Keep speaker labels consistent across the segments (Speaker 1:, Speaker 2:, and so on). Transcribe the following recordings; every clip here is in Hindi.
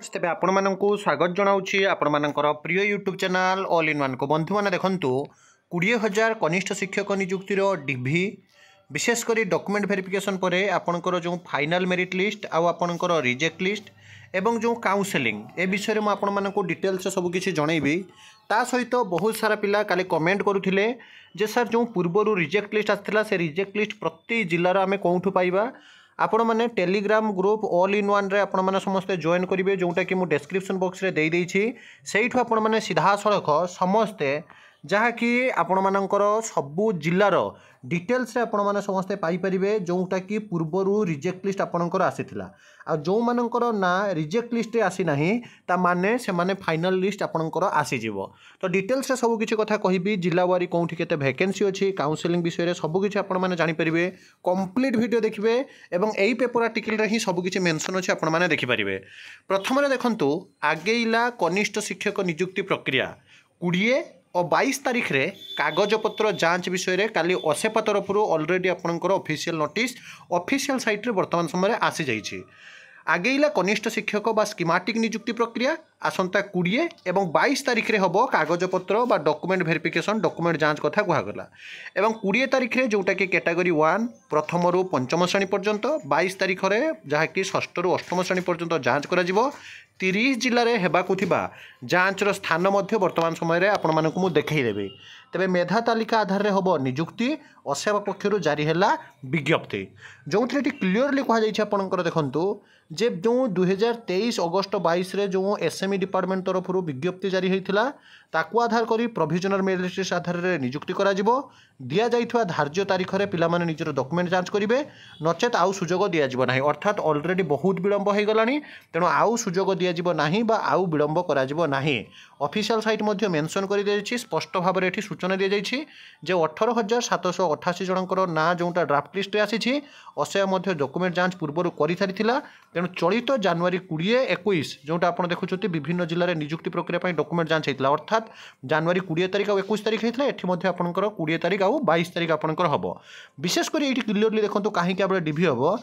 Speaker 1: तेज आपण मानक स्वागत जनाऊँगी आपण मानकर प्रिय YouTube channel all in one को बंधु मैंने देखूँ 20,000 कनिष्ठ शिक्षक नियुक्तिर डिभी विशेषकर डॉक्यूमेंट वेरिफिकेशन पर आपणकर जो फाइनल मेरिट लिस्ट आपणकर रिजेक्ट लिस्ट एवं जो काउंसेलिंग ए विषय में आपण मानक डिटेल्स सबकि जनइबी ता सहित बहुत सारा पिला काली कमेंट करुले जे सर जो पूर्वर रिजेक्ट लिस्ट आसाला से रिजेक्ट लिस्ट प्रति जिलार आम कौटू पाइबा आपण मैंने Telegram group all in one रे आपण मैंने समस्ते जॉइन करेंगे जोटा कि मुझे डिस्क्रिप्शन बॉक्स रे दे देइछि सेइठु आपण मैंने सीधा सड़क समस्ते जहाँकि आपण मानकर सबु जिलार डिटेल्स रे आपण मैंने समस्ते पाइपर जोटा कि पूर्वर रिजेक्ट लिस्ट आपणकर आसीथिला आ जो मानकर ना रिजेक्ट लिस्ट रे आसी नाही ता माने से माने फाइनल लिस्ट आपणकर आसी जीवो। तो डिटेल्स रे सब किछि कथा कहिबी जिला वारी कोठी केते वैकेंसी अछि काउंसलिंग विषय रे सब किछि आपण माने जानि परिबे कंप्लीट वीडियो देखिबे एवं एई पेपर आर्टिकल रे ही सब किछि मेंशन अछि आपण माने देखि परिबे। प्रथम रे देखंतु आगेइला कनिष्ठ शिक्षक नियुक्ति प्रक्रिया 20 और 22 तारीख रे कागजपत्र जांच विषय रे काली असेपा तरफ ऑलरेडी आपणकर ऑफिशियल नोटिस ऑफिशियल साइट रे वर्तमान समय आसी जाइछि। आगेइला कनिष्ठ शिक्षक बा स्कीमेटिक नियुक्ति प्रक्रिया आसंता 20 एवं 22 तारीख रे हबो कागजपत्र बा डॉक्यूमेंट वेरिफिकेशन डॉक्यूमेंट जांच कथा कहगला एवं 20 तारीख रे जोटा कि कैटेगरी 1 प्रथम रु पंचम श्रेणी पर्यंत 22 तारीख रे जहा कि षष्ठ रु अष्टम श्रेणी पर्यंत जांच करा जिवो 30 जिले में हेबाकु थिबा जांचर स्थान मध्य वर्तमान समय आपण मानक मु देखैदेबी। तेबे मेधा तालिका आधार रे हबो नियुक्ति असेवा पक्षरु जारी हैला विज्ञप्ति जो क्लीयरली कहा जाइछि आपणकर देखंतु जे जो 2023 अगस्त 22 रे जो एसएमई डिपार्टमेंट तरफ विज्ञप्ति जारी होइथिला ताकू आधार करी प्रोविजनल मेरिट लिस्ट आधार रे नियुक्ति करा जिवो दिया जाइथवा धार्य तारीख रे पिला माने निजर डॉक्यूमेंट जांच करिवे नचेत आउ सुजोग दिया जिवो नाही अर्थात ऑलरेडी बहुत विलंब हो गलानी तेणु आउ सुजोग दिया जिवो नाही बा आउ विलंब करा जिवो नाही। ऑफिशियल साइट मध्ये मेंशन करि देछि स्पष्ट भाव रे एठी सूचना दिया जाइछि जे 18,788 जनकर ना जोटा ड्राफ्ट लिस्ट रे आसीछि असे मध्ये डॉक्यूमेंट जांच पूर्व करि सारिथिला तेणु चलित जनवरी 20-21 जोटा आपण देखुछथि विभिन्न जिल्ला रे नियुक्ति प्रक्रिया पई डॉक्यूमेंट जांच हेतला अर्थात जनवरी 20 तारिख और 21 तारिख हेतला एठी मध्ये आपणकर 20 तारिख और 22 तारिख आपणकर हबो। विशेष करी एठी क्लियरली देखंतु काहे कि आपण डीवी हबो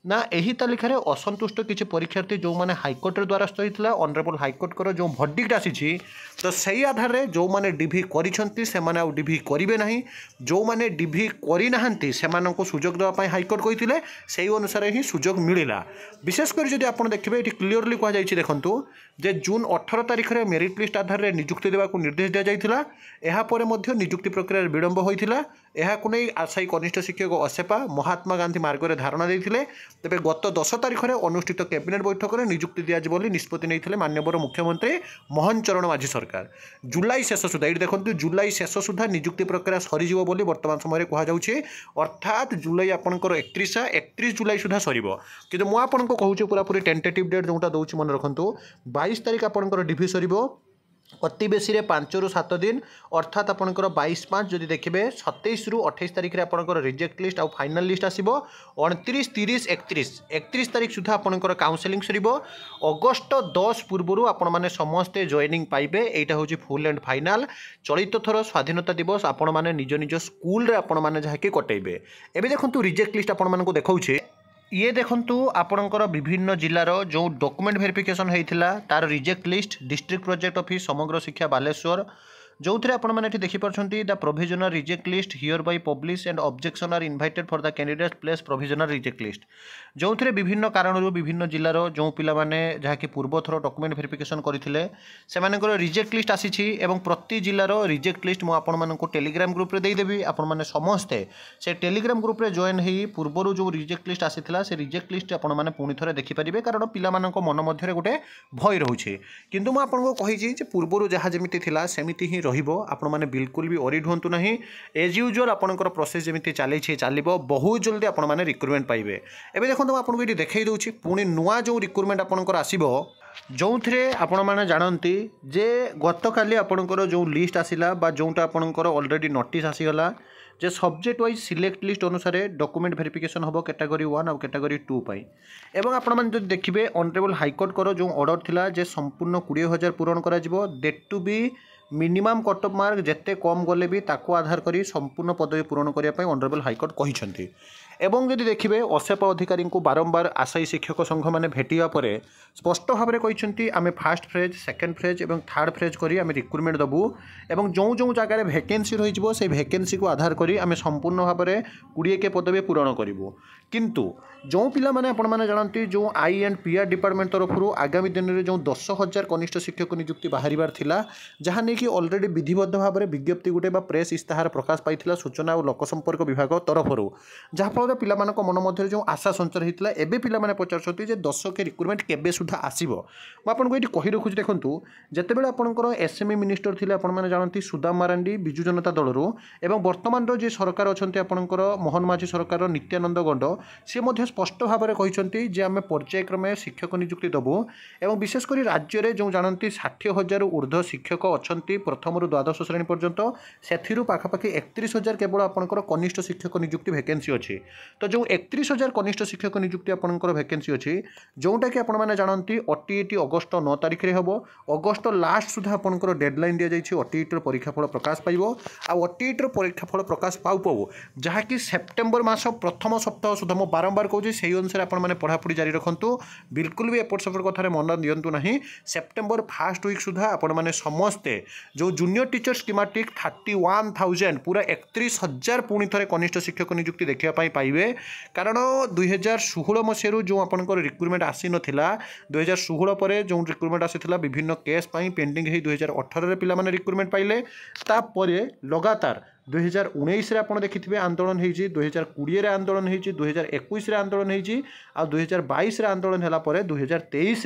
Speaker 1: ना यही तालिका रे असंतुष्ट किसी परीक्षार्थी जो माने हाईकोर्ट द्वारस्थ होता ऑनरेबल हाईकोर्ट कर जो भर्डिक्ट आसी तो सही आधार रे जो माने डीवी करिसेंती से माने आ डीवी करिवे नाही जो माने डीवी करि नाहंती से मानको सुजोग देबा पई हाईकोर्ट कहिथिले सेही अनुसार ही सुजोग मिलिला। विशेष कर जदि आपण देखिबे एठी क्लियरली कहा जाइछि देखंतु जे जून 18 तारिख रे मेरिट लिस्ट आधार रे नियुक्ति देबा को निर्देश दिया जाइथिला एहा परे मध्ये नियुक्ति प्रक्रिया विलंब होइथिला एहा को नै आशायी कनिष्ठ शिक्षक असेपा महात्मा गांधी मार्ग रे धारणा देथिले तेबे गत 10 तारिख रे अनुष्ठित कैबिनेट बैठक में नियुक्ति दिया बोली निष्पत्ति नहीं माननीय मुख्यमंत्री मोहन चरण माझी सरकार जुलाई शेष सुधा ये देखो जुलाई शेष सुधा नियुक्ति प्रक्रिया सरीज बोली वर्तमान समय कहुच्छे अर्थात जुलाई आपंकर 31 जुलाई सुधा सर कि मुझे कहूँ पूरा पूरी टेंटेटिव डेट जोटा दूसरी मन रखु 22 तारिख आपंकर डिभी सर अति बेसी 5 रु 7 दिन अर्थात आपंकर 22/5 जदि देखिए 27 रु 28 तारिख रे आपंकर रिजेक्ट लिस्ट आउ फाइनल लिस्ट आसीबो 29, 30, 31 तारिख सुधा आपंकर काउंसलिंग सरीबो अगस्त 10 पूर्व आपण माने समस्ते जॉइनिंग पाइबे एटा होची फुल एंड फाइनल चलित थर स्वाधीनता दिवस आपण माने निज निज स्कूल रे आपण माने जहाके कटेबे। एबे देखंतु रिजेक्ट लिस्ट आपण मानको देखाउछे ये देखंतु आपणकर विभिन्न जिलार जो डॉक्यूमेंट वेरिफिकेशन होता तार reject list district project office Samagra Shiksha Baleshwar जो थे आपने देखिपारे the provisional reject list hereby publish and objection are invited for the candidate place provisional reject list जो थे विभिन्न कारण विभिन्न जिलार जो पिलाने जहाँकि पूर्व थर डॉक्यूमेंट वेरिफिकेशन करते से रिजेक्ट लिस्ट आसी एवं प्रति जिलार रिजेक्ट लिस्ट मुझे टेलीग्राम ग्रुप रे देदेवी आपने समस्ते से टेलीग्राम ग्रुप रे जॉइन हो पूर्वर जो रिजेक्ट लिस्ट आसीला से रिजेक्ट लिस्ट आपने पुणी थे देखिपारे कारण पिला मन मध्य गोटे भय रोचे किंतु मुझे कही पूर्वर जहाँ जमी सेमती ही आपण माने बिल्कुल भी ओरिड होंतु नहीं एज यूजुअल आपणकर प्रोसेस जमी चली चलो बहुत जल्दी आपण माने रिक्रुटमेंट पाइबे। एबे देखो आपको ये देखई दूची पुणी नुआ जो रिक्रुटमेंट आपणकर आसीबो जो थे आपण मैंने जानती जे गत काली आपणकर जो लिस्ट आसिला बा जोटा आपणकर ऑलरेडी नोटिस आसीगला जे सब्जेक्ट वाइज सिलेक्ट लिस्ट अनुसार डॉक्यूमेंट वेरिफिकेशन हम कैटेगरी 1 और कैटेगरी 2 पाई एवं आपण देखिए ऑनरेबल हाईकोर्ट कर जो ऑर्डर थिला जे संपूर्ण 20,000 पूरण करा जिवो date to be minimum cut off mark जिते कम गले भी ताको आधार करी संपूर्ण पदवी पूरण करने ऑनरेबल हाईकोर्ट कहते एवं जदि देखिए असेप अधिकारी को बारंबार आशायी शिक्षक संघ मैंने भेटा पर स्पष्ट भाव में कहते आम फास्ट फेज सेकेंड फेज और थर्ड फेज करी आम रिक्रुटमेंट देवु और जो जो जगह भैकेंसी रही से भैकेंसी को आधार करी आम संपूर्ण भाव में 20 के पदवी पूरण करूँ किंतु जो पिला माने आपण माने जानती जो आई एंड पीआर डिपार्टमेंट तरफ आगामी दिन में जो 10,000 कनिष्ठ शिक्षक नियुक्ति बाहर थिला जहाँ नहीं कि ऑलरेडी विधिबद्ध भाव में विज्ञप्ति गोटे प्रेस इस्ताहार प्रकाश पाई सूचना और लोकसंपर्क विभाग तरफ जहाँफल पिला मन मध्य जो आशा संचार होता है एवं पिला पचार 10 के रिक्रुटमेंट केबे सुधा आसो मुझे कही रखुच्छी देखूँ जितेबाला आपंकर एसएमई मिनिस्टर थे आपने जानती सुदाम मारांडी विजु जनता दलर एवं बर्तमान जो सरकार अच्छा आपंकर मोहन माझी सरकार नित्यानंद गंड सी स्पष्ट भाव में कहते जे आम पर्यायक्रमे शिक्षक नियुक्ति देवु और विशेषकर राज्य में जो जानती 60,000 ऊर्ध्व शिक्षक अच्छा प्रथम द्वादश श्रेणी पर्यंत से पाखापाखि 31,000 केवल आपंकर कनिष्ठ शिक्षक नियुक्ति वैकेंसी अच्छी तो जो 31,000 कनिष्ठ शिक्षक नियुक्ति आपंकर वैकेंसी अच्छी जोटा कि आपने जानती ओटीईटी अगस्ट 9 तारिख में हम अगस्ट लास्ट सुधा आपंकर डेडलाइन दि जाइए ओटीईटी परीक्षाफल प्रकाश पाइब ओटीईटी परीक्षाफल प्रकाश पाऊ पाऊ जहाँकि सेप्टेम्बर मास प्रथम सप्ताह सुधा मो बारंबार कहूँ से अनुसार आपने पढ़ापढ़ी जारी रखु बिल्कुल भी एपट सेपट कथार मन दिंतु ना सेप्टेम्बर फास्ट वीक सुधा आपने समस्ते जो जूनियर टीचर स्कीमेटिक 31,000 पूरा 31,000 पुणी थे कनिष्ठ शिक्षक नियुक्ति देखापी पाइबे कारण 2016 मसीह जो आपंकर रिक्रुटमेंट आसी नाला 2016 पर जो रिक्रुटमेंट आसी विभिन्न केस पेंडिंग हो 2018 पिला रिक्रुटमेंट पाइले तापर लगातार 2019 आप देखिए आंदोलन होती 2020 आंदोलन होती 2021 आंदोलन होती आ 2022 आंदोलन है 2023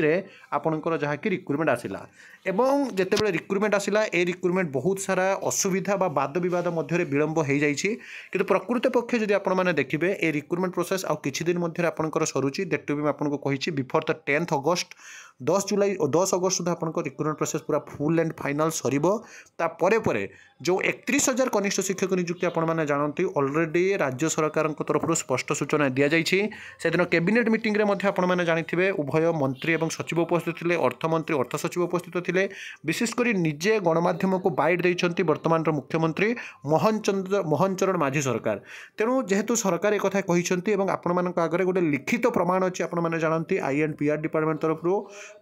Speaker 1: आपणकर जहाँ कि रिक्रुटमेंट आसला एवं जितेबाला रिक्रुटमेंट आसला ए रिक्रुटमेंट बहुत सारा असुविधा बा वाद विवाद मध्य विलंब हो जाए कि प्रकृत पक्ष जब आपने देखिए ए रिक्रुटमेंट प्रोसेस आउ किछि दिन मध्य आपंकर सरुची डेट टू भी आपको कही before the 10th August 10 August सुधा आपंकर रिक्रुटमेंट प्रोसेस पूरा फुल एंड फाइनाल सर जो 31,000 कनिष्ठ शिक्षक नियुक्ति आपने जानती ऑलरेडी राज्य सरकार तरफ स्पष्ट सूचना दि जाइए से दिन कैबिनेट मीटिंग में आपने जानते उभय मंत्री और सचिव उपस्थित थे अर्थमंत्री अर्थ सचिव उपस्थित थे विशेषकर निजे गणमाध्यम को बाइट देते वर्तमान मुख्यमंत्री मोहन चरण माझी सरकार तेणु जेहेतु सरकार एक कहते आपण आगे गोटे लिखित प्रमाण अच्छी आपने जानती आई एंड पीआर डिपार्टमेंट तरफ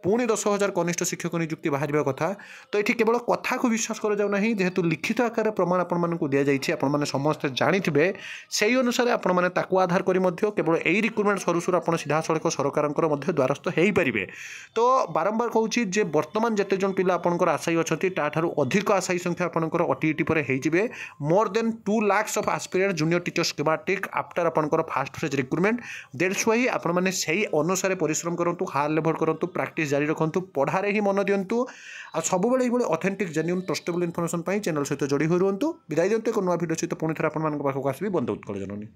Speaker 1: पुणी 10,000 कनिष्ठ शिक्षक नियुक्ति बाहर कथा तो ये केवल कथा को विश्वास कर जाऊना जेहेतु लिखित आकार प्रमाण आपको दि जाइए आपने समस्ते जाथे से अनुसार आपने आधार कर केवल यही रिक्रुटमेंट सरू सरू आप सीधा सड़क सरकार द्वारस्थ हो पारे तो बारंबार कहूँ जे बर्तमान जिते जन पिला आपंकर आशायी अच्छा ताठू अधिक आशायी संख्या आपंकर ओटीईटी पर होइजिबे more than 2 lakhs of aspirant junior teacher schematic after आपंकर first phase recruitment that's why आपने सही अनुसार परिश्रम करूँ हार्ड लेवल करूँ प्रैक्टिस जारी रखु पढ़ारे ही मन दिंतु आ सब ये authentic genuine trustable information channel सहित जोड़ी हो रुहतु विदाय दिंतु एक नुआ वीडियो सहित पुणी थे आपको आसबि बंद उत्कल जननी।